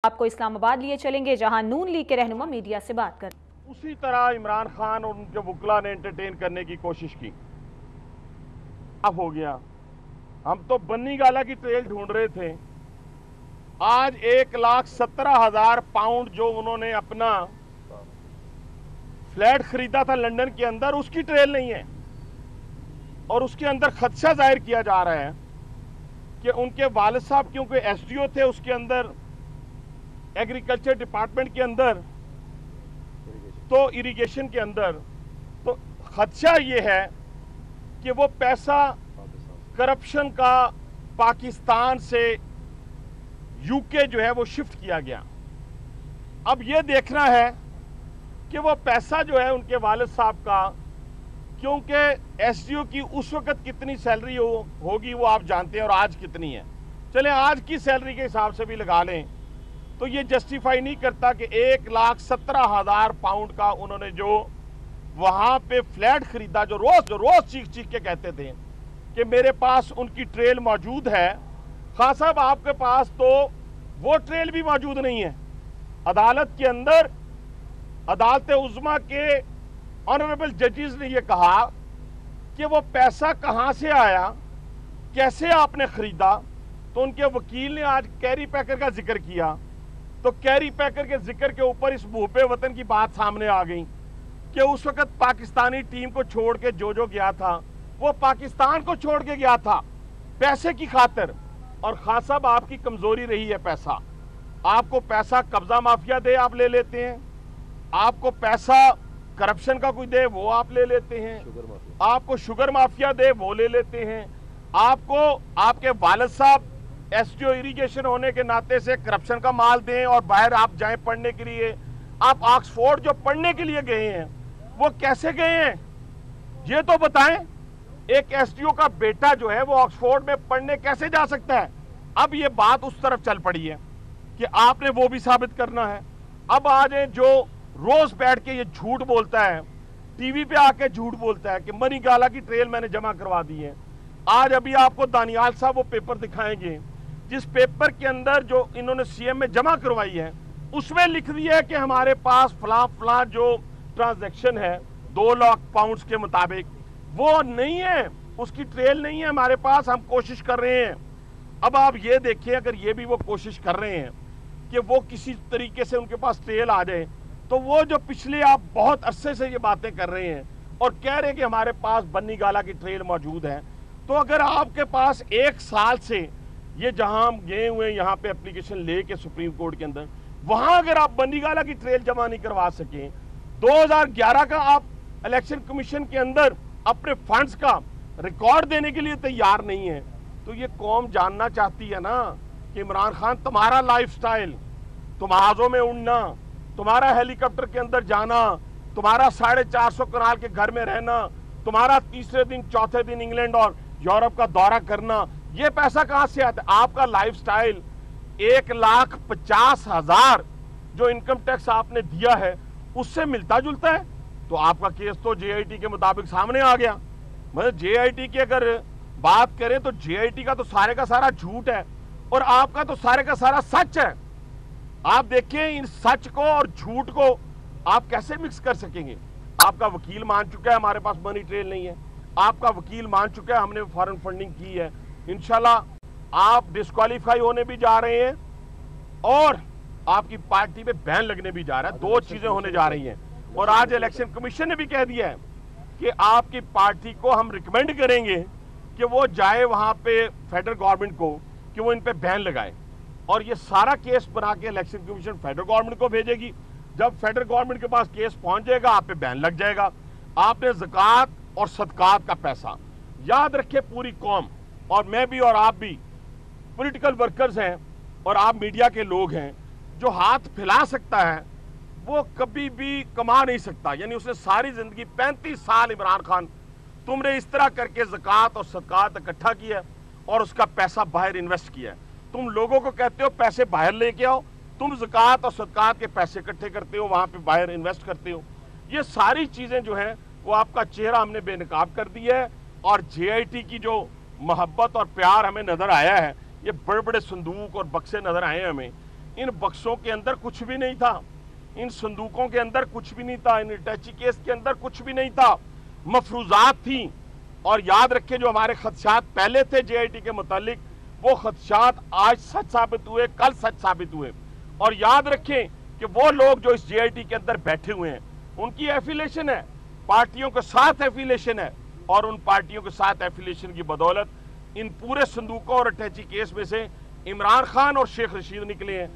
आपको इस्लामाबाद लिए चलेंगे जहां नून लीग के रहनुमा मीडिया से बात कर। उसी तरह इमरान खान और उनके वकला ने एंटरटेन करने की कोशिश की। अब हो गया, हम तो बन्नी गाला की ट्रेल ढूंढ रहे थे। आज 1,17,000 पाउंड जो उन्होंने अपना फ्लैट खरीदा था लंदन के अंदर, उसकी ट्रेल नहीं है। और उसके अंदर खदशा जाहिर किया जा रहा है कि उनके वालिद साहब क्योंकि एसडीओ थे उसके अंदर, एग्रीकल्चर डिपार्टमेंट के अंदर, तो इरिगेशन के अंदर, तो खदशा ये है कि वो पैसा करप्शन का पाकिस्तान से यूके जो है वो शिफ्ट किया गया। अब ये देखना है कि वो पैसा जो है उनके वालिद साहब का, क्योंकि एसडीओ की उस वक्त कितनी सैलरी होगी वो आप जानते हैं, और आज कितनी है। चलें आज की सैलरी के हिसाब से भी लगा लें तो ये जस्टिफाई नहीं करता कि 1,17,000 पाउंड का उन्होंने जो वहां पे फ्लैट खरीदा, जो रोज चीख चीख के कहते थे कि मेरे पास उनकी ट्रेल मौजूद है। खान साहब आपके पास तो वो ट्रेल भी मौजूद नहीं है। अदालत के अंदर अदालत उज़्मा के ऑनरेबल जजेस ने यह कहा कि वो पैसा कहां से आया, कैसे आपने खरीदा। तो उनके वकील ने आज कैरी पैकर का जिक्र किया, तो कैरी पैकर के जिक्र के ऊपर इस मुहब्बे वतन की बात सामने आ गई कि उस वक्त पाकिस्तानी टीम को छोड़ के जो गया था वो पाकिस्तान को छोड़ के गया था पैसे की खातिर। और खान साहब आपकी कमजोरी रही है पैसा। आपको पैसा कब्जा माफिया दे आप ले लेते हैं, आपको पैसा करप्शन का कोई दे वो आप ले लेते हैं, आपको शुगर माफिया दे वो ले लेते हैं, आपको आपके वालिद साहब एसडीओ इरिगेशन होने के नाते से करप्शन का माल दें और बाहर आप जाएं पढ़ने के लिए। आप ऑक्सफोर्ड जो पढ़ने के लिए गए हैं वो कैसे गए हैं ये तो बताएं। एक एसडीओ का बेटा जो है वो ऑक्सफोर्ड में पढ़ने कैसे जा सकता है। अब ये बात उस तरफ चल पड़ी है कि आपने वो भी साबित करना है। अब आज जो रोज बैठ के ये झूठ बोलता है, टीवी पे आके झूठ बोलता है कि मनी गाला की ट्रेल मैंने जमा करवा दी है। आज अभी आपको दानियाल साहब वो पेपर दिखाएंगे जिस पेपर के अंदर जो इन्होंने सीएम में जमा करवाई है उसमें लिख दिया है कि हमारे पास फलां जो ट्रांजैक्शन है 2 लाख पाउंड्स के मुताबिक, वो नहीं है, उसकी ट्रेल नहीं है हमारे पास। हम कोशिश कर रहे हैं। अब आप ये देखिए, अगर ये भी वो कोशिश कर रहे हैं कि वो किसी तरीके से उनके पास ट्रेल आ जाए, तो वो जो पिछले आप बहुत अरसे से ये बातें कर रहे हैं और कह रहे हैं कि हमारे पास बन्नी गाला की ट्रेल मौजूद है, तो अगर आपके पास 1 साल से ये जहां हम गए हुए यहाँ पे एप्लीकेशन लेके सुप्रीम कोर्ट के अंदर, वहां अगर आप बन्नी गाला की ट्रेल जमा नहीं करवा सके, 2011 का आप इलेक्शन कमीशन के अंदर अपने फंड्स का रिकॉर्ड देने के लिए तैयार नहीं है, तो ये कौम जानना चाहती है ना कि इमरान खान तुम्हारा लाइफस्टाइल, तुम जहाजों में उड़ना, तुम्हारा हेलीकॉप्टर के अंदर जाना, तुम्हारा 450 कनाल के घर में रहना, तुम्हारा तीसरे दिन चौथे दिन इंग्लैंड और यूरोप का दौरा करना, ये पैसा कहां से आता है। आपका लाइफस्टाइल 1,50,000 जो इनकम टैक्स आपने दिया है उससे मिलता जुलता है। तो आपका केस तो जेआईटी के मुताबिक सामने आ गया। मतलब जेआईटी की अगर बात करें तो जेआईटी का तो सारे का सारा झूठ है और आपका तो सारे का सारा सच है। आप देखिए इन सच को और झूठ को आप कैसे मिक्स कर सकेंगे। आपका वकील मान चुका है हमारे पास मनी ट्रेल नहीं है, आपका वकील मान चुका है हमने फॉरेन फंडिंग की है। इंशाल्लाह आप डिस्क्वालीफाई होने भी जा रहे हैं और आपकी पार्टी पे बैन लगने भी जा रहा है। 2 चीजें होने जा रही हैं। और आज इलेक्शन कमीशन ने भी कह दिया है कि आपकी पार्टी को हम रिकमेंड करेंगे कि वो जाए वहां पे फेडरल गवर्नमेंट को कि वो इन पे बैन लगाए। और ये सारा केस बना के इलेक्शन कमीशन फेडरल गवर्नमेंट को भेजेगी। जब फेडरल गवर्नमेंट के पास केस पहुंच जाएगा आप पे बैन लग जाएगा। आपने ज़कात और सदकात का पैसा, याद रखे पूरी कौम, और मैं भी और आप भी पॉलिटिकल वर्कर्स हैं और आप मीडिया के लोग हैं, जो हाथ फैला सकता है वो कभी भी कमा नहीं सकता। यानी उसने सारी जिंदगी 35 साल इमरान खान तुमने इस तरह करके ज़कात और सदकात इकट्ठा किया और उसका पैसा बाहर इन्वेस्ट किया। तुम लोगों को कहते हो पैसे बाहर लेके आओ, तुम ज़कात और सदकात के पैसे इकट्ठे करते हो, वहां पे बाहर इन्वेस्ट करते हो। ये सारी चीजें जो हैं वो आपका चेहरा हमने बेनकाब कर दिया है। और जेआईटी की जो मोहब्बत और प्यार हमें नजर आया है, ये बड़े बड़े संदूक और बक्से नजर आए हमें, इन बक्सों के अंदर कुछ भी नहीं था, इन संदूकों के अंदर कुछ भी नहीं था, इन इटैची केस के अंदर कुछ भी नहीं था, मफरूजात थी। और याद रखें, जो हमारे खदशात पहले थे जेआईटी के मुतालिक, वो खदशात आज सच साबित हुए, कल सच साबित हुए। और याद रखें कि वो लोग जो इस जेआईटी के अंदर बैठे हुए हैं, उनकी एफिलेशन है, पार्टियों के साथ एफिलेशन है, और उन पार्टियों के साथ एफिलेशन की बदौलत इन पूरे संदूकों और अटैची केस में से इमरान खान और शेख रशीद निकले हैं।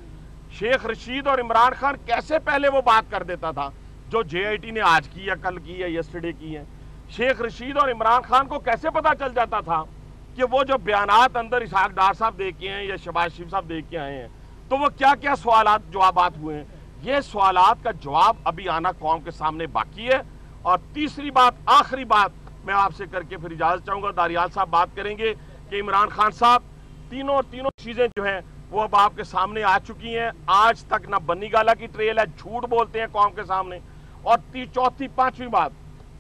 शेख रशीद और इमरान खान कैसे पहले वो बात कर देता था जो जेआईटी ने आज की या कल की या यस्टरडे की है। शेख रशीद और इमरान खान को कैसे पता चल जाता था कि वो जो बयानात अंदर इसहाक डार साहब दे के हैं या शहबाज शरीफ साहब दे के आए हैं, तो वो क्या क्या सवालात जवाबात हुए हैं। ये सवालात का जवाब अभी आना कौम के सामने बाकी है। और तीसरी बात, आखिरी बात मैं आपसे करके फिर इजाजत चाहूंगा। दारियाल साहब बात करेंगे कि इमरान खान साहब तीनों चीजें जो हैं वो अब आपके सामने आ चुकी हैं। आज तक ना बन्नी गाला की ट्रेल है, झूठ बोलते हैं कौम के सामने। और चौथी पांचवी बात,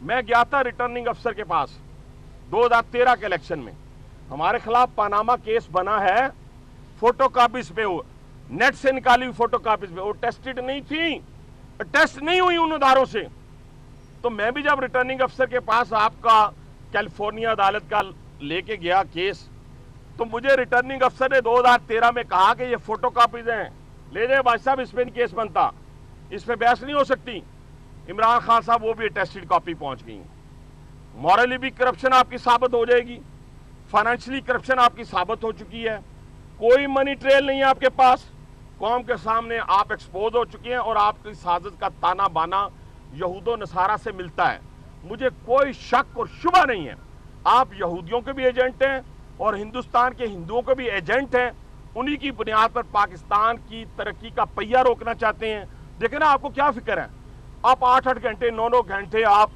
मैं गया था रिटर्निंग अफसर के पास 2013 के इलेक्शन में, हमारे खिलाफ पनामा केस बना है, फोटो कापीज पे हो, नेट से निकाली हुई फोटो कापीज पे, वो टेस्टेड नहीं थी, टेस्ट नहीं हुई उन उधारों से। तो मैं भी जब रिटर्निंग अफसर के पास आपका कैलिफोर्निया अदालत का लेके गया केस, तो मुझे रिटर्निंग अफसर ने 2013 में कहा कि ये फोटो कापीज हैं, ले जाए भाई साहब, इस पे केस बनता, इस पे बहस नहीं हो सकती। इमरान खान साहब वो भी टेस्टेड कॉपी पहुंच गई। मॉरली भी करप्शन आपकी साबित हो जाएगी, फाइनेंशियली करप्शन आपकी साबित हो चुकी है, कोई मनी ट्रेल नहीं है आपके पास, कौम के सामने आप एक्सपोज हो चुके हैं और आपकी साजिश का ताना बाना यहूदो नसारा से मिलता है। मुझे कोई शक और शुबा नहीं है, आप यहूदियों के भी एजेंट हैं और हिंदुस्तान के हिंदुओं के भी एजेंट हैं। उन्हीं की बुनियाद पर पाकिस्तान की तरक्की का पहिया रोकना चाहते हैं। देखें ना, आपको क्या फिक्र है, आप 8-8 घंटे 9-9 घंटे आप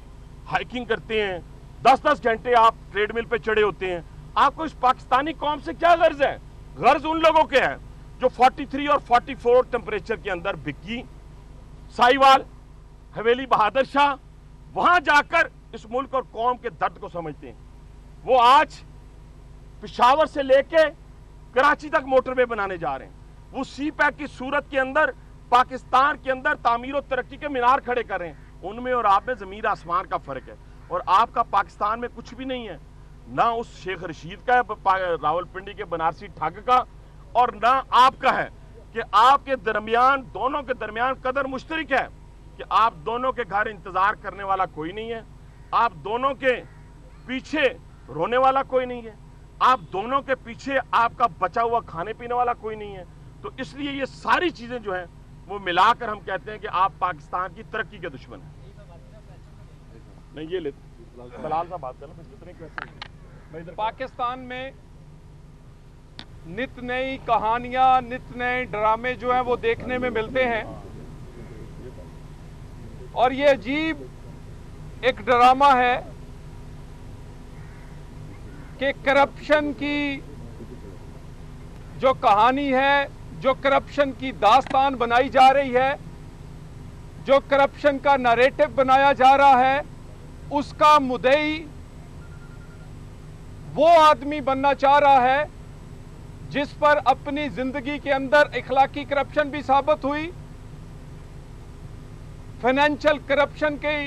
हाइकिंग करते हैं, 10-10 घंटे आप ट्रेडमिल पे चढ़े होते हैं। आपको इस पाकिस्तानी कौम से क्या गर्ज है? गर्ज उन लोगों के है जो 43 और 44 टेम्परेचर के अंदर बिक्की, साहिवाल, हवेली बहादुर शाह, वहां जाकर इस मुल्क और कौम के दर्द को समझते हैं। वो आज पेशावर से लेके कराची तक मोटरवे बनाने जा रहे हैं। वो सी पैक की सूरत के अंदर पाकिस्तान के अंदर तामीर और तरक्की के मीनार खड़े कर रहे हैं। उनमें और आप में जमीन आसमान का फर्क है। और आपका पाकिस्तान में कुछ भी नहीं है, ना उस शेख रशीद का है रावलपिंडी के बनारसी ठग का, और ना आपका है कि आपके दरमियान, दोनों के दरमियान कदर मुश्तरक है कि आप दोनों के घर इंतजार करने वाला कोई नहीं है, आप दोनों के पीछे रोने वाला कोई नहीं है, आप दोनों के पीछे आपका बचा हुआ खाने पीने वाला कोई नहीं है। तो इसलिए ये सारी चीजें जो हैं वो मिलाकर हम कहते हैं कि आप पाकिस्तान की तरक्की के दुश्मन हैं। नहीं, ये ले दलाल साहब बात करना। पाकिस्तान में नित नई कहानियां, नित नए ड्रामे जो हैं वो देखने में मिलते हैं। और ये अजीब एक ड्रामा है कि करप्शन की जो कहानी है, जो करप्शन की दास्तान बनाई जा रही है, जो करप्शन का नैरेटिव बनाया जा रहा है, उसका मुद्दई वो आदमी बनना चाह रहा है जिस पर अपनी जिंदगी के अंदर इखलाकी करप्शन भी साबित हुई, फाइनेंशियल करप्शन की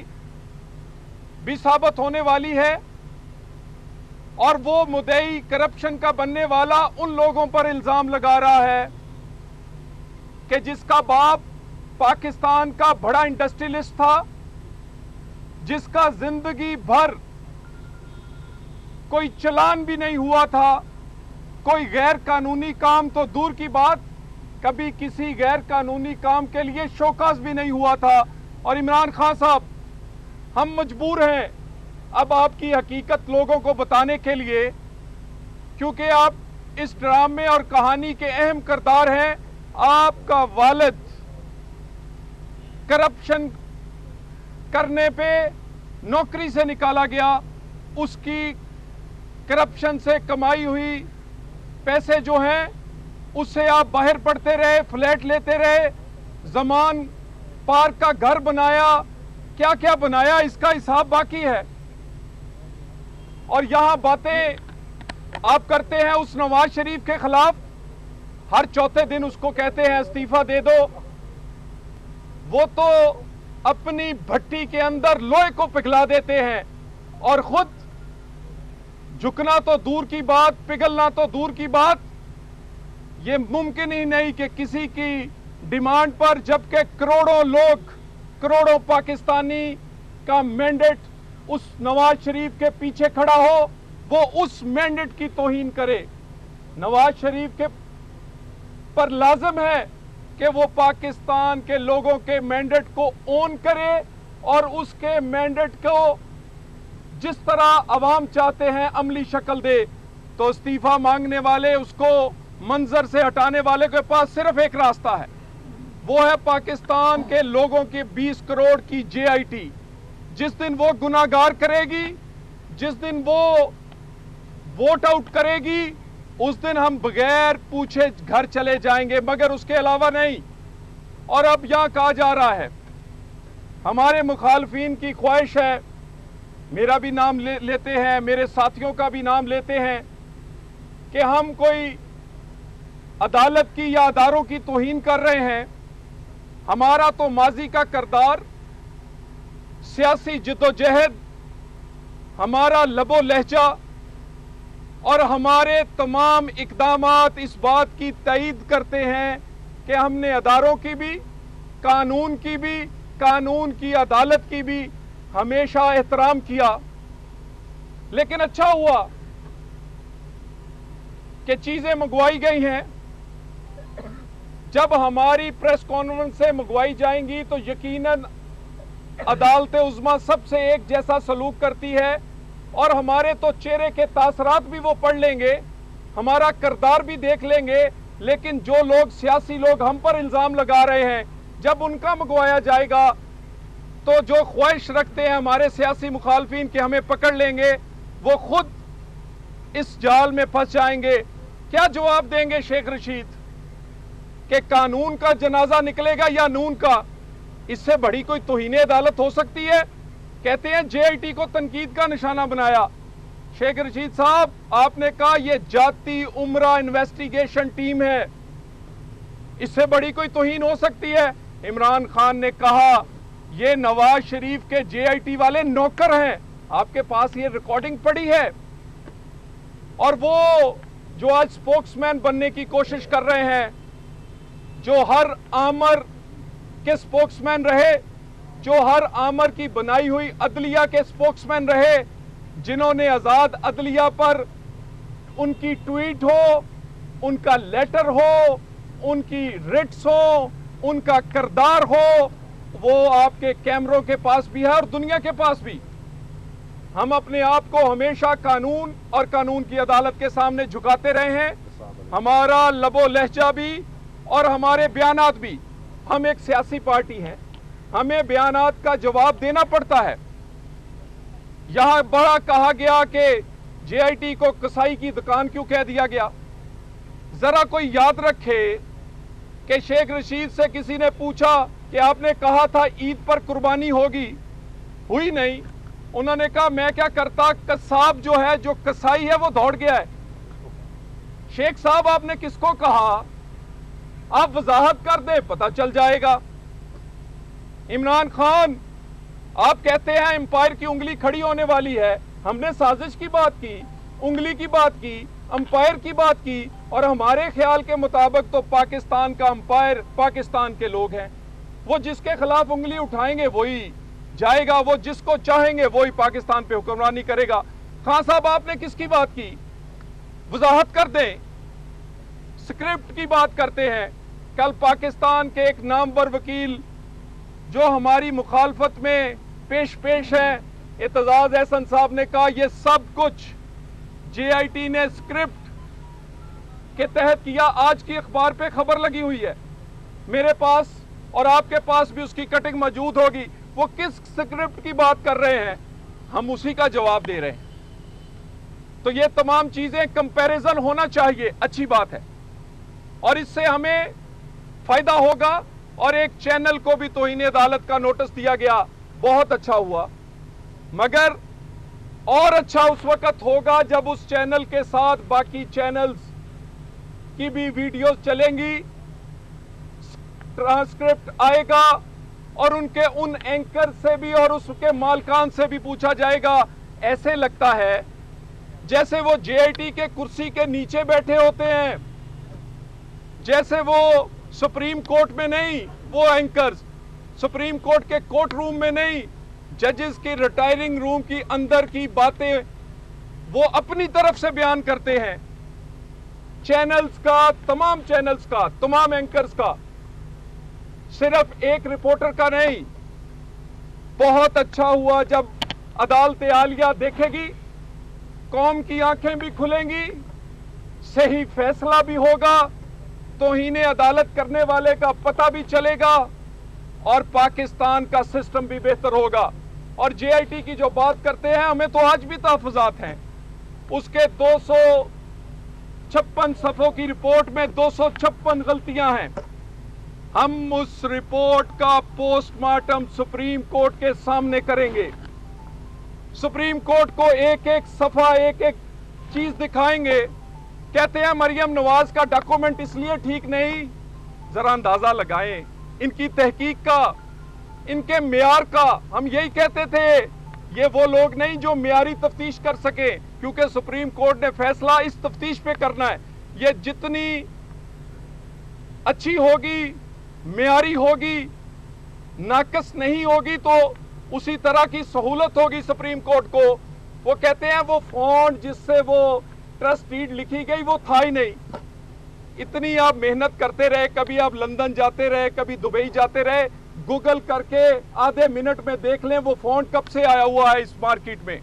भी साबित होने वाली है। और वो मुद्दई करप्शन का बनने वाला उन लोगों पर इल्जाम लगा रहा है कि जिसका बाप पाकिस्तान का बड़ा इंडस्ट्रियलिस्ट था, जिसका जिंदगी भर कोई चालान भी नहीं हुआ था, कोई गैर कानूनी काम तो दूर की बात, कभी किसी गैर कानूनी काम के लिए शोकास भी नहीं हुआ था। और इमरान खान साहब, हम मजबूर हैं अब आपकी हकीकत लोगों को बताने के लिए, क्योंकि आप इस ड्रामे और कहानी के अहम किरदार हैं। आपका वालिद करप्शन करने पे नौकरी से निकाला गया, उसकी करप्शन से कमाई हुई पैसे जो हैं उससे आप बाहर पड़ते रहे, फ्लैट लेते रहे, जमान पार्क का घर बनाया, क्या क्या बनाया, इसका हिसाब बाकी है। और यहां बातें आप करते हैं उस नवाज शरीफ के खिलाफ। हर चौथे दिन उसको कहते हैं इस्तीफा दे दो। वो तो अपनी भट्टी के अंदर लोहे को पिघला देते हैं और खुद झुकना तो दूर की बात, पिघलना तो दूर की बात, ये मुमकिन ही नहीं कि किसी की डिमांड पर, जबकि करोड़ों लोग, करोड़ों पाकिस्तानी का मैंडेट उस नवाज शरीफ के पीछे खड़ा हो, वो उस मैंडेट की तौहीन करे। नवाज शरीफ के पर लाजिम है कि वो पाकिस्तान के लोगों के मैंडेट को ओन करे और उसके मैंडेट को जिस तरह अवाम चाहते हैं अमली शक्ल दे। तो इस्तीफा मांगने वाले, उसको मंजर से हटाने वाले के पास सिर्फ एक रास्ता है, वो है पाकिस्तान के लोगों के 20 करोड़ की JIT। जिस दिन वो गुनाहगार करेगी, जिस दिन वो वोट आउट करेगी, उस दिन हम बगैर पूछे घर चले जाएंगे, मगर उसके अलावा नहीं। और अब यहां कहा जा रहा है, हमारे मुखालफीन की ख्वाहिश है, मेरा भी नाम लेते हैं, मेरे साथियों का भी नाम लेते हैं, कि हम कोई अदालत की या अदारों की तौहीन कर रहे हैं। हमारा तो माजी का किरदार, सियासी जिद्दोजहद, हमारा लबो लहजा और हमारे तमाम इकदामात इस बात की तईद करते हैं कि हमने अदारों की भी, कानून की भी, कानून की अदालत की भी हमेशा एहतराम किया। लेकिन अच्छा हुआ कि चीजें मंगवाई गई हैं। जब हमारी प्रेस कॉन्फ्रेंस से मंगवाई जाएंगी तो यकीनन अदालत उज़्मा सबसे एक जैसा सलूक करती है और हमारे तो चेहरे के तासरात भी वो पढ़ लेंगे, हमारा किरदार भी देख लेंगे। लेकिन जो लोग, सियासी लोग हम पर इल्जाम लगा रहे हैं, जब उनका मंगवाया जाएगा तो जो ख्वाहिश रखते हैं हमारे सियासी मुखालफीन के हमें पकड़ लेंगे, वो खुद इस जाल में फंस जाएंगे। क्या जवाब देंगे शेख रशीद कि कानून का जनाजा निकलेगा या नून का? इससे बड़ी कोई तौहीन अदालत हो सकती है? कहते हैं JIT को तनकीद का निशाना बनाया। शेख रशीद साहब, आपने कहा यह जाती उमरा इन्वेस्टिगेशन टीम है, इससे बड़ी कोई तौहीन हो सकती है? इमरान खान ने कहा ये नवाज शरीफ के JIT वाले नौकर हैं। आपके पास ये रिकॉर्डिंग पड़ी है। और वो जो आज स्पोक्समैन बनने की कोशिश कर रहे हैं, जो हर आमर के स्पोक्समैन रहे, जो हर आमर की बनाई हुई अदलिया के स्पोक्समैन रहे, जिन्होंने आजाद अदलिया पर उनकी ट्वीट हो, उनका लेटर हो, उनकी रिट्स हो, उनका किरदार हो, वो आपके कैमरों के पास भी है और दुनिया के पास भी। हम अपने आप को हमेशा कानून और कानून की अदालत के सामने झुकाते रहे हैं। हमारा लबो लहजा भी और हमारे बयानात भी, हम एक सियासी पार्टी हैं, हमें बयानात का जवाब देना पड़ता है। यहां बड़ा कहा गया कि JIT को कसाई की दुकान क्यों कह दिया गया। जरा कोई याद रखे कि शेख रशीद से किसी ने पूछा कि आपने कहा था ईद पर कुर्बानी होगी, हुई नहीं। उन्होंने कहा मैं क्या करता, कसाब जो है, जो कसाई है, वो दौड़ गया है। शेख साहब, आपने किसको कहा? आप वजाहत कर दें, पता चल जाएगा। इमरान खान, आप कहते हैं एम्पायर की उंगली खड़ी होने वाली है। हमने साजिश की बात की, उंगली की बात की, अंपायर की बात की, और हमारे ख्याल के मुताबिक तो पाकिस्तान का अंपायर पाकिस्तान के लोग हैं। वो जिसके खिलाफ उंगली उठाएंगे वही जाएगा, वो जिसको चाहेंगे वही पाकिस्तान पे हुक्मरानी करेगा। खान साहब, आपने किसकी बात की? वजाहत कर दें। स्क्रिप्ट की बात करते हैं। कल पाकिस्तान के एक नामवर वकील जो हमारी मुखालफत में पेश है, एतजाज एहसन साहब ने कहा यह सब कुछ JIT ने स्क्रिप्ट के तहत किया। आज की अखबार पे खबर लगी हुई है मेरे पास, और आपके पास भी उसकी कटिंग मौजूद होगी। वो किस स्क्रिप्ट की बात कर रहे हैं, हम उसी का जवाब दे रहे हैं। तो ये तमाम चीजें कंपैरिजन होना चाहिए, अच्छी बात है, और इससे हमें फायदा होगा। और एक चैनल को भी तौहीन अदालत का नोटिस दिया गया, बहुत अच्छा हुआ। मगर और अच्छा उस वक्त होगा जब उस चैनल के साथ बाकी चैनल्स की भी वीडियोस चलेंगी, ट्रांसक्रिप्ट आएगा और उनके उन एंकर से भी और उसके मालकान से भी पूछा जाएगा। ऐसे लगता है जैसे वो जेआईटी के कुर्सी के नीचे बैठे होते हैं, जैसे वो सुप्रीम कोर्ट में नहीं, वो एंकर्स सुप्रीम कोर्ट के कोर्ट रूम में नहीं, जजेस की रिटायरिंग रूम की अंदर की बातें वो अपनी तरफ से बयान करते हैं। चैनल्स का, तमाम चैनल्स का, तमाम एंकर्स का, सिर्फ एक रिपोर्टर का नहीं। बहुत अच्छा हुआ जब अदालत आलिया देखेगी, कौम की आंखें भी खुलेंगी, सही फैसला भी होगा, तौहीन अदालत करने वाले का पता भी चलेगा और पाकिस्तान का सिस्टम भी बेहतर होगा। और जेआईटी की जो बात करते हैं, हमें तो आज भी तहफ़्फ़ुज़ात हैं। उसके 256 सफ़ों की रिपोर्ट में 256 गलतियां हैं। हम उस रिपोर्ट का पोस्टमार्टम सुप्रीम कोर्ट के सामने करेंगे। सुप्रीम कोर्ट को एक एक सफ़ा, एक एक चीज दिखाएंगे। कहते हैं मरियम नवाज का डॉक्यूमेंट इसलिए ठीक नहीं। जरा अंदाजा लगाएं इनकी तहकीक का, इनके मेयार का। हम यही कहते थे, ये वो लोग नहीं जो मेयारी तफ्तीश कर सके, क्योंकि सुप्रीम कोर्ट ने फैसला इस तफ्तीश पे करना है। ये जितनी अच्छी होगी, मेयारी होगी, नाकस नहीं होगी, तो उसी तरह की सहूलत होगी सुप्रीम कोर्ट को। वो कहते हैं वो फॉन्ट जिससे वो ट्रस्ट डीड लिखी गई वो था ही नहीं। इतनी आप मेहनत करते रहे, कभी आप लंदन जाते रहे, कभी दुबई जाते रहे, गूगल करके आधे मिनट में देख लें वो फॉन्ट कब से आया हुआ है इस मार्केट में।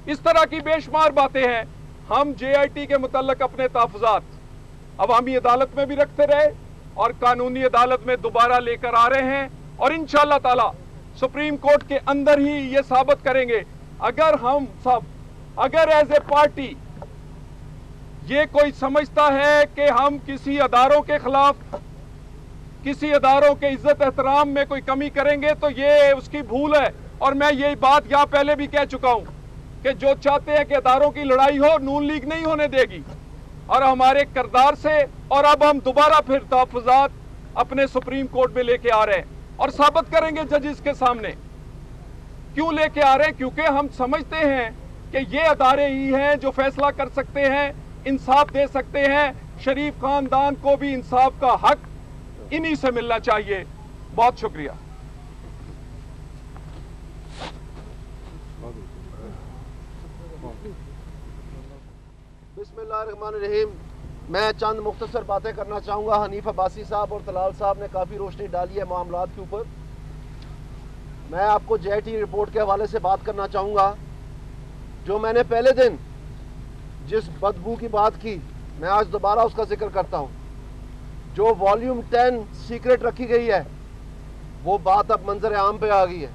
इस तरह की बेशुमार बातें हैं। हम जेआईटी के मुतल्लिक अपने तहफ़्फ़ुज़ात अवामी अदालत में भी रखते रहे और कानूनी अदालत में दोबारा लेकर आ रहे हैं, और इंशाअल्लाह ताला सुप्रीम कोर्ट के अंदर ही ये साबित करेंगे। अगर हम सब, अगर एज ए पार्टी ये कोई समझता है कि हम किसी अदारों के खिलाफ, किसी अदारों के इज्जत एहतराम में कोई कमी करेंगे, तो ये उसकी भूल है। और मैं यही बात यहां पहले भी कह चुका हूं कि जो चाहते हैं कि अदारों की लड़ाई हो, नून लीग नहीं होने देगी। और हमारे किरदार से, और अब हम दोबारा फिर तहफ़्फ़ुज़ात अपने सुप्रीम कोर्ट में लेके आ रहे हैं और साबित करेंगे जजेस के सामने क्यों लेके आ रहे हैं। क्योंकि हम समझते हैं कि ये अदारे ही हैं जो फैसला कर सकते हैं, इंसाफ दे सकते हैं। शरीफ खानदान को भी इंसाफ का हक इन्हीं से मिलना चाहिए। बहुत शुक्रिया। बिस्मिल्लाहिर्रहमानिर्रहीम। मैं चंद मुख्तसर बातें करना चाहूँगा। हनीफ अब्बासी साहब और तलाल साहब ने काफ़ी रोशनी डाली है मामलात के ऊपर। मैं आपको जेआईटी रिपोर्ट के हवाले से बात करना चाहूँगा। जो मैंने पहले दिन जिस बदबू की बात की, मैं आज दोबारा उसका जिक्र करता हूँ। जो वॉल्यूम 10 सीक्रेट रखी गई है, वो बात अब मंजर आम पे आ गई है,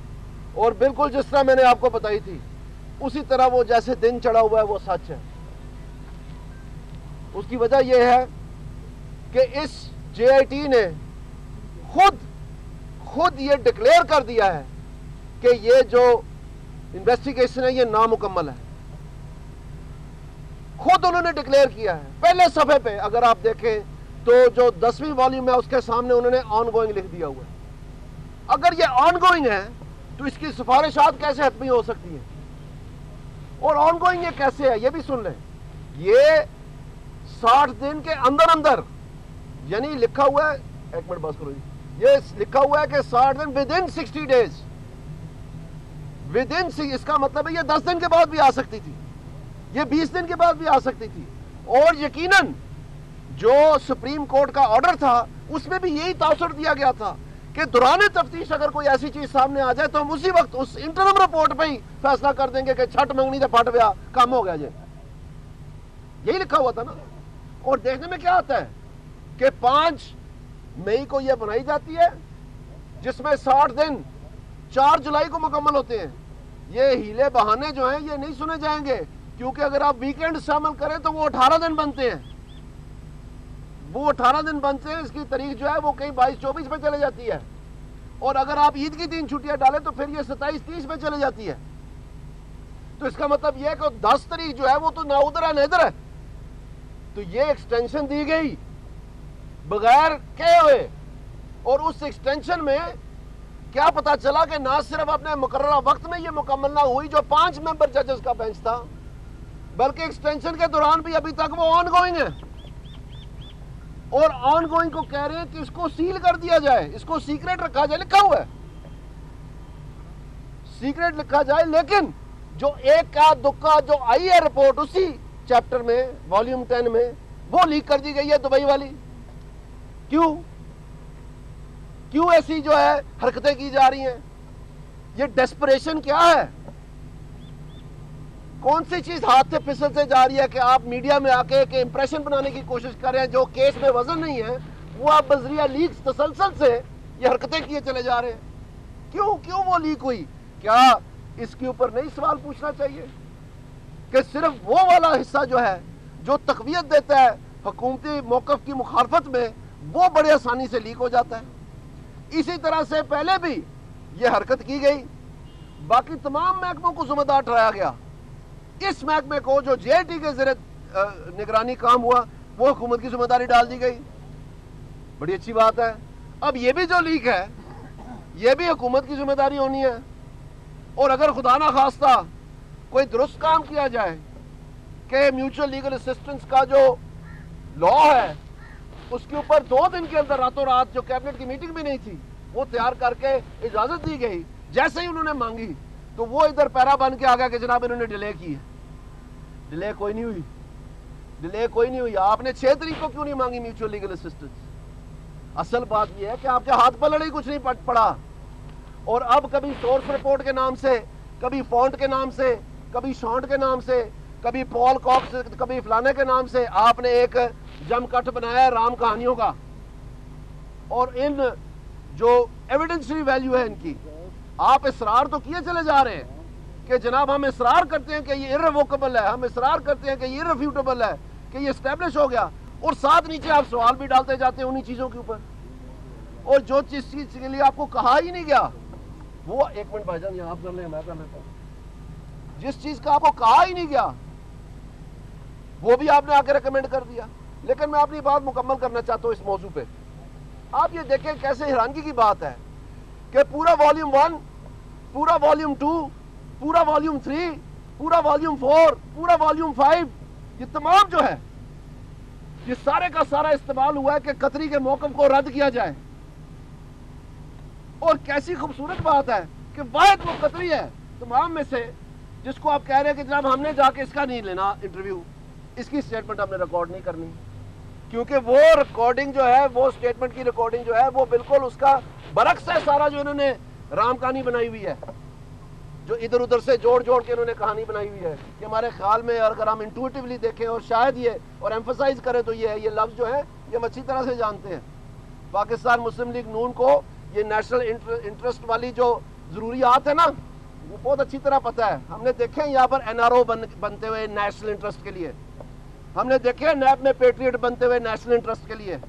और बिल्कुल जिस तरह मैंने आपको बताई थी उसी तरह वो जैसे दिन चढ़ा हुआ है वो सच है। उसकी वजह यह है कि इस जेआईटी ने खुद ये डिक्लेयर कर दिया है कि ये जो इन्वेस्टिगेशन है ये नामुकम्मल है। खुद उन्होंने डिक्लेयर किया है। पहले सफे पे अगर आप देखें तो जो 10वीं वॉल्यूम है उसके सामने उन्होंने ऑनगोइंग लिख दिया हुआ है। अगर ये ऑनगोइंग है तो इसकी सिफारिशात कैसे हतमी हो सकती है, और ऑनगोइंग ये कैसे है ये भी सुन लें। ये 60 दिन के अंदर अंदर, यानी लिखा हुआ है, एक मिनट बस करो जी, ये लिखा हुआ है कि 60 दिन with in 60 days, with in, इसका मतलब है ये 10 दिन के बाद भी आ सकती थी, ये 20 दिन के बाद भी आ सकती थी। और यकीनन जो सुप्रीम कोर्ट का ऑर्डर था उसमें भी यही तासुर दिया गया था कि दौरान तफ्तीश अगर कोई ऐसी चीज सामने आ जाए तो हम उसी वक्त उस इंटरम रिपोर्ट पे ही फैसला कर देंगे कि छठ मंगनी से फट गया, काम हो गया। यही लिखा हुआ था ना। और देखने में क्या आता है कि 5 मई को यह बनाई जाती है, जिसमें 60 दिन 4 जुलाई को मुकम्मल होते हैं। ये हीले बहाने जो हैं ये नहीं सुने जाएंगे, क्योंकि अगर आप वीकेंड शामिल करें तो वो 18 दिन बनते हैं, वो 18 दिन बनते हैं। इसकी तारीख जो है वो कहीं 22-24 पे चले जाती है, और अगर आप ईद की 3 छुट्टियां डालें तो फिर ये 27-30 पे चले जाती है। तो इसका मतलब यह है कि 10 तारीख जो है वो तो ना उधर है ना इधर है। तो ये एक्सटेंशन दी गई बगैर कहे हुए, और उस एक्सटेंशन में क्या पता चला कि ना सिर्फ अपने मुकर्ररा वक्त में ये मुकम्मल ना हुई जो 5 मेंबर जजेस का बेंच था, बल्कि एक्सटेंशन के दौरान भी अभी तक वो ऑन गोइंग है। और ऑन गोइंग को कह रहे हैं कि इसको सील कर दिया जाए, इसको सीक्रेट रखा जाए। लिखा हुआ है सीक्रेट लिखा जाए, लेकिन जो एक का दुक्का जो आई है रिपोर्ट उसी चैप्टर में वॉल्यूम 10 में, वो लीक कर दी गई है दुबई वाली। क्यों ऐसी जो है हरकतें की जा रही हैं? ये डेस्परेशन क्या है? कौन सी चीज हाथ से फिसल से जा रही है कि आप मीडिया में आके एक इंप्रेशन बनाने की कोशिश कर रहे हैं जो केस में वजन नहीं है, वो आप बजरिया लीक्स तसलसल से ये हरकतें किए चले जा रहे हैं। क्यों वो लीक हुई? क्या इसके ऊपर नहीं सवाल पूछना चाहिए कि सिर्फ वो वाला हिस्सा जो है जो तकवीयत देता है हुकूमती मौकफ की मुखालफत में, वो बड़े आसानी से लीक हो जाता है। इसी तरह से पहले भी ये हरकत की गई, बाकी तमाम महकमों को जिम्मेदार ठहराया गया। इस महकमे को जो JIT के ज़रिए निगरानी काम हुआ वो हुकूमत की जिम्मेदारी डाल दी गई। बड़ी अच्छी बात है। अब ये भी जो लीक है ये भी हुकूमत की जिम्मेदारी होनी है। और अगर खुदा ना खास्ता कोई दुरुस्त काम किया जाए कि म्यूचुअल लीगल असिस्टेंस का जो लॉ है उसके ऊपर 2 दिन के अंदर रातों रात, जो कैबिनेट की मीटिंग भी नहीं थी, वो तैयार करके इजाजत दी गई, जैसे ही उन्होंने मांगी तो वो इधर पैरा बन के आ गया कि जनाब इन्होंने डिले की है। डिले कोई नहीं हुई। आपने 6 तारीख को क्यों नहीं मांगी म्यूचुअल लीगल असिस्टेंस? असल बात यह है कि आपके हाथ पलड़ ही कुछ नहीं पड़ा। और अब कभी सोर्स रिपोर्ट के नाम से, कभी फॉन्ट के नाम से, कभी शॉन्ट के नाम से, कभी पॉल कॉक्स, कभी फलाने के नाम से आपने एक जमकट बनाया राम कहानियों का। और इन जो एविडेंशियरी वैल्यू है इनकी, आप इसरार तो किए चले जा रहे हैं कि जनाब हम इसरार करते हैं कि ये इररिवोकेबल है, हम इसरार करते हैं कि ये इररिफ्यूटेबल है, कि ये एस्टेब्लिश हो गया, और साथ नीचे आप सवाल भी डालते जाते हैं उन्हीं चीजों के ऊपर। और जो चीज के लिए आपको कहा ही नहीं गया, वो 1 मिनट भाईजान ये आप कर लें, मैं कर लेता हूं। जिस चीज का आपको कहा ही नहीं गया वो भी आपने आके रिकमेंड कर दिया। लेकिन मैं अपनी बात मुकम्मल करना चाहता हूं इस मौजू पे। आप ये देखें कैसे हैरानगी की बात है कि पूरा वॉल्यूम 1, पूरा वॉल्यूम 2, पूरा वॉल्यूम 3, पूरा वॉल्यूम 4, पूरा वॉल्यूम 5, ये तमाम जो है ये सारे का सारा इस्तेमाल हुआ है कि कतरी के मौकफ को रद्द किया जाए। और कैसी खूबसूरत बात है कि वाहिद वो कतरी है तमाम में से जिसको आप कह रहे हैं कि जनाब हमने जाके इसका नहीं लेना इंटरव्यू, इसकी स्टेटमेंट हमने रिकॉर्ड नहीं करनी, क्योंकि वो रिकॉर्डिंग जो है, वो स्टेटमेंट की रिकॉर्डिंग जो है, वो बिल्कुल उसका बरक्स है सारा जो इन्होंने राम कहानी बनाई हुई है, जो इधर उधर से जोड़ जोड़ के इन्होंने कहानी बनाई हुई है। कि हमारे ख्याल में अगर हम इंटुइटिवली देखें और शायद ये और एम्फसाइज करें तो ये है, ये लफ्ज़ जो है ये हम अच्छी तरह से जानते हैं। पाकिस्तान मुस्लिम लीग नून को ये नेशनल इंटरेस्ट वाली जो ज़रूरियात है ना, वो बहुत अच्छी तरह पता है। हमने देखे हैं यहाँ पर NRO बनते हुए नेशनल इंटरेस्ट के लिए, हमने देखे नैब में पेट्रियट बनते हुए नेशनल इंटरेस्ट के लिए,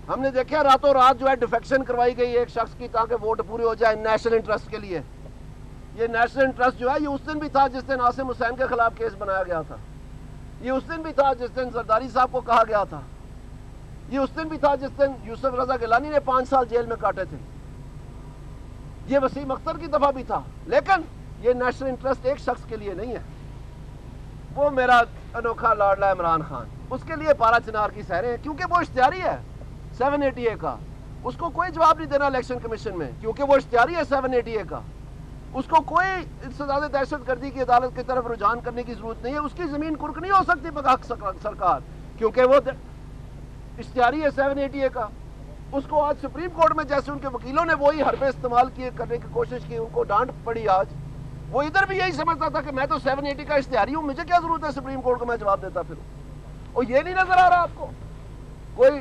हमने देखा रातों रात जो है डिफेक्शन करवाई गई एक शख्स की ताकि वोट पूरे हो जाए नेशनल इंटरेस्ट के लिए। ये नेशनल इंटरेस्ट जो है ये उस दिन भी था जिस दिन आसिम हुसैन के खिलाफ केस बनाया गया था, ये उस दिन भी था जिस दिन जरदारी साहब को कहा गया था, ये उस दिन भी था जिस दिन यूसुफ रजा गिलानी ने 5 साल जेल में काटे थे, ये वसीम अख्तर की दफा भी था। लेकिन ये नेशनल इंटरेस्ट एक शख्स के लिए नहीं है, वो मेरा अनोखा लाडला इमरान खान, उसके लिए 12 चिनार की सैरें हैं, क्योंकि वो इख्तियारी है 780A का, उसको कोई जवाब नहीं देना इलेक्शन कमीशन में, क्योंकि वो इख्तियारी है 780A का, उसको कोई इससे ज्यादा दहशतगर्दी की अदालत की तरफ रुझान करने की जरूरत नहीं है। उसकी जमीन कुर्क नहीं हो सकती बगैर सरकार, क्योंकि वो इख्तियारी है 780A का। उसको आज सुप्रीम कोर्ट में जैसे उनके वकीलों ने वही हरबे इस्तेमाल किए करने की कोशिश की, उनको डांट पड़ी आज। वो इधर भी यही समझता था कि मैं तो 780 का इख्तियारी हूं, मुझे क्या जरूरत है सुप्रीम कोर्ट को मैं जवाब देता फिर। और ये नहीं नजर आ रहा आपको,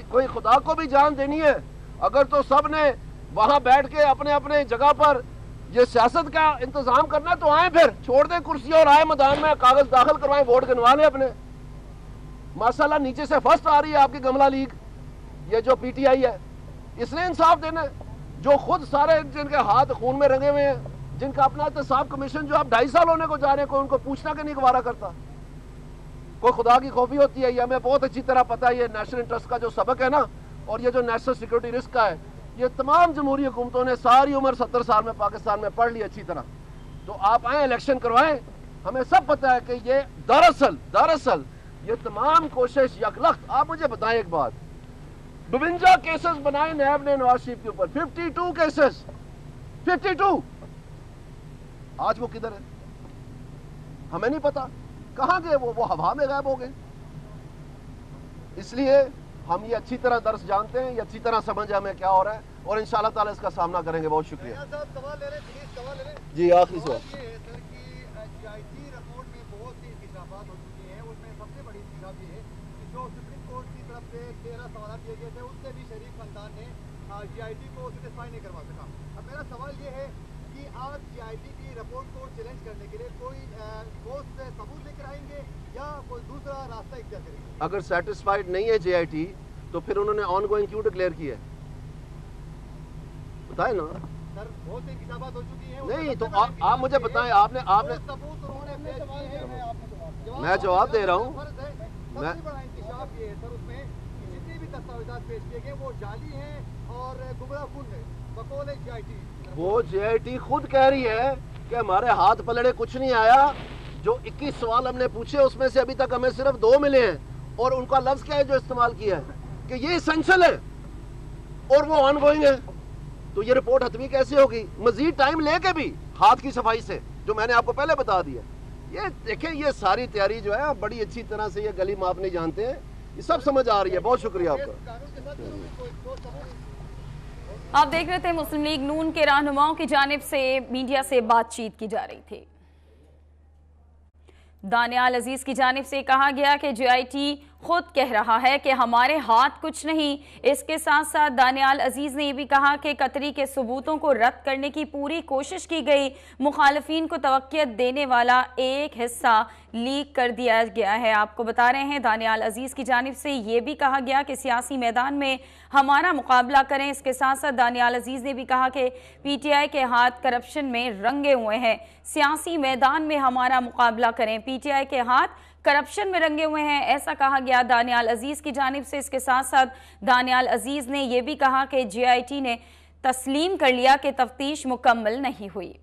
कोई खुदा को भी जान देनी है अगर, तो सब ने वहां बैठ के अपने अपने जगह पर ये सियासत का इंतजाम करना है तो आए, फिर छोड़ दें कुर्सी और आए मैदान में, कागज दाखिल करवाएं, वोट गिनवा लें अपने। माशाल्लाह नीचे से फर्स्ट आ रही है आपकी गमला लीग, ये जो PTI है, इसने इंसाफ देना है, जो खुद सारे जिनके हाथ खून में रंगे हुए हैं, जिनका अपना एहतसाब कमीशन जो आप 2.5 साल होने को जा रहे हैं, कोई उनको पूछना कि नहीं गवारा करता। कोई खुदा की खौफी होती है? ये हमें बहुत अच्छी तरह पता है। ये नेशनल इंटरेस्ट का जो सबक है ना, और ये जो नेशनल सिक्योरिटी रिस्क का है, ये तमाम जमहूरी हुकूमतों ने सारी उम्र 70 साल में पाकिस्तान में पढ़ ली अच्छी तरह। तो आप आए इलेक्शन करवाएं, हमें सब पता है कि ये दरअसल ये तमाम कोशिश यकलख्त। आप मुझे बताएं एक बात, 52 केसेस बनाए नैब ने नवाज शरीफ के ऊपर, 52 केसेस, 52। आज वो किधर है हमें नहीं पता, कहां गए वो हवा में गायब हो गए। इसलिए हम ये अच्छी तरह दर्स जानते हैं, ये अच्छी तरह समझ है हमें क्या हो रहा है, और इंशाअल्लाह ताला इसका सामना करेंगे। बहुत शुक्रिया जी। आखिरी सवाल रिपोर्ट में बहुत सी इंकशाफात हो चुकी हैं, उसमें सबसे बड़ी इंकशाफ ये है कि जो सुप्रीम कोर्ट की तरफ से 13 सवाल दिए गए थे, उससे भी शरीफ खानदान ने GIT को सेटिस्फाई नहीं करवा सका। अब मेरा सवाल ये है कि आज GIT की रिपोर्ट को चैलेंज करने के लिए कोई ठोस सबूत लेकर आएंगे या कोई दूसरा रास्ता इख्तियार करेंगे? अगर सेटिस्फाइड नहीं है GIT तो फिर उन्होंने ऑनगोइंग क्यों डिक्लेयर किया है, बताए ना सर। बहुत सी इंकशाफात हो चुकी हैं। नहीं तो आप मुझे बताएं, आपने सबूत उन्होंने पेश किए हैं। मैं जवाब दे रहा हूं। सबसे बड़ा इंकशाफ ये है सर उसमें कि जितने भी दस्तावेजात पेश किए गए वो जाली हैं और गुमराहकुन है बकौल GIT। वो GIT खुद कह रही है कि हमारे हाथ पलड़े कुछ नहीं आया। जो 21 सवाल हमने पूछे उसमें से अभी तक हमें सिर्फ 2 मिले हैं, और उनका लफ्ज क्या है जो इस्तेमाल किया है कि ये एसेंशियल है और वो ऑनगोइंग है। तो ये रिपोर्ट हतमी कैसे होगी मजीद टाइम लेके भी, हाथ की सफाई से, जो मैंने आपको पहले बता दिया। ये देखें, ये सारी तैयारी जो है आप बड़ी अच्छी तरह से, ये गली माप नहीं जानते हैं, ये सब समझ आ रही है। बहुत शुक्रिया आपका। आप देख रहे थे मुस्लिम लीग नून के रहनुमाओं की जानिब से मीडिया से बातचीत की जा रही थी। दानियाल अजीज की जानिब से कहा गया कि GIT खुद कह रहा है कि हमारे हाथ कुछ नहीं। इसके साथ साथ दानियाल अजीज ने यह भी कहा कि कतरी के सबूतों को रद्द करने की पूरी कोशिश की गई। मुखालिफिन को तवक्कियत देने वाला एक हिस्सा लीक कर दिया गया है। आपको बता रहे हैं दानियाल अजीज की जानिब से यह भी कहा गया कि सियासी मैदान में हमारा मुकाबला करें। इसके साथ साथ दानियाल अजीज ने भी कहा कि PTI के हाथ करप्शन में रंगे हुए हैं, सियासी मैदान में हमारा मुकाबला करें। PTI के हाथ करप्शन में रंगे हुए हैं, ऐसा कहा गया दानियाल अजीज की जानिब से। इसके साथ साथ दानियाल अजीज ने यह भी कहा कि GIT ने तस्लीम कर लिया कि तफ्तीश मुकम्मल नहीं हुई।